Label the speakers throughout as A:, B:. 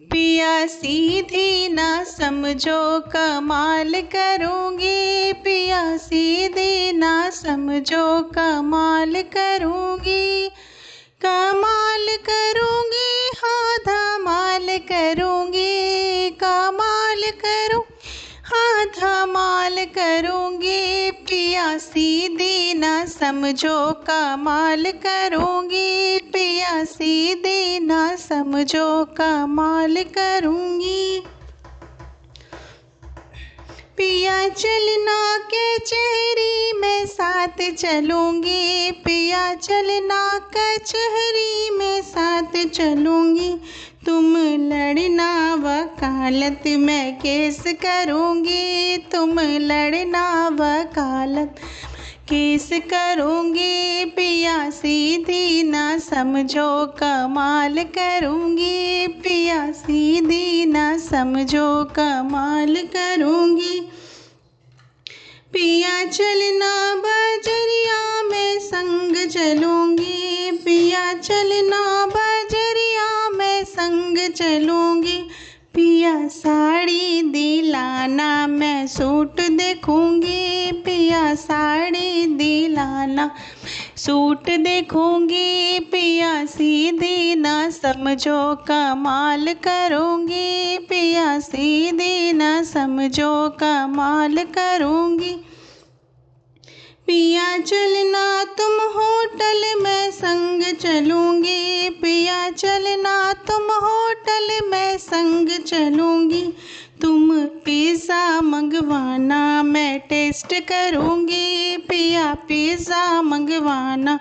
A: पिया सीधी ना समझो कमाल करूँगी, पिया सीधी ना समझो कमाल करूँगी, कमाल करूँगी हाँ धमाल करूँगी, कमाल करूँ हाँ धमाल करूँगी, पिया सीधी ना समझो कमाल करूँगी, पिया सीधी ना समझो कमाल करूँगी। पिया चलना कचहरी में साथ चलूँगी, पिया चलना कचहरी में साथ चलूँगी, तुम लड़ना वकालत मैं केस करूँगी, तुम लड़ना वकालत केस करूँगी, पिया सीधी ना समझो कमाल करूँगी, पिया सीधी ना समझो कमाल करूँगी। पिया चलना बजरिया में संग चलूँगी, पिया चलना बजरिया में संग चलूँगी, पिया साड़ी दिलाना मैं सूट देखूँगी, पिया साड़ी दिलाना सूट देखूँगी, पिया सीधी ना समझो कमाल करूँगी, पिया सीधी ना समझो कमाल करूँगी। पिया चलना तुम होटल में संग चलूँगी, पिया चलना तुम होटल में संग चलूँगी, तुम पिज़्ज़ा मंगवाना मैं टेस्ट करूँगी, पिया पिज़्ज़ा मंगवाना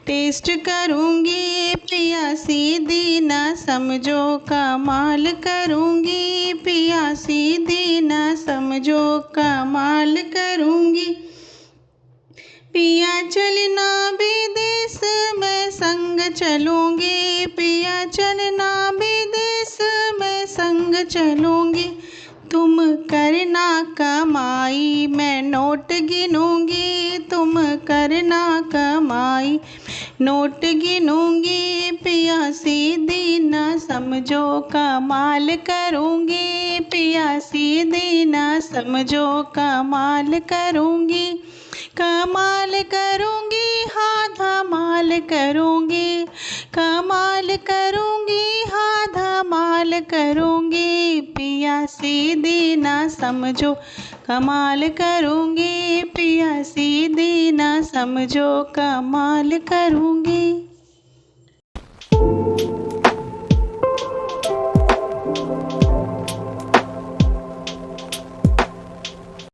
A: टेस्ट करूँगी, पिया सीधी ना समझो कमाल करूँगी, पिया सीधी ना समझो कमाल करूँगी। पिया चलना विदेश में संग चलूँगी, पिया चलना विदेश में संग चलूँगी, तुम करना कमाई मैं नोट गिनूँगी, तुम करना कमाई नोट गिनूँगी, पिया सीधी ना समझो कमाल करूँगी, पिया सीधी ना समझो कमाल करूँगी, कमाल करूँगी हाँ धमाल करूँगी, कमाल करूँगी हाँ धमाल करूँगी, पिया सीधी ना समझो कमाल करूँगी, पिया सीधी ना समझो कमाल करूँगी।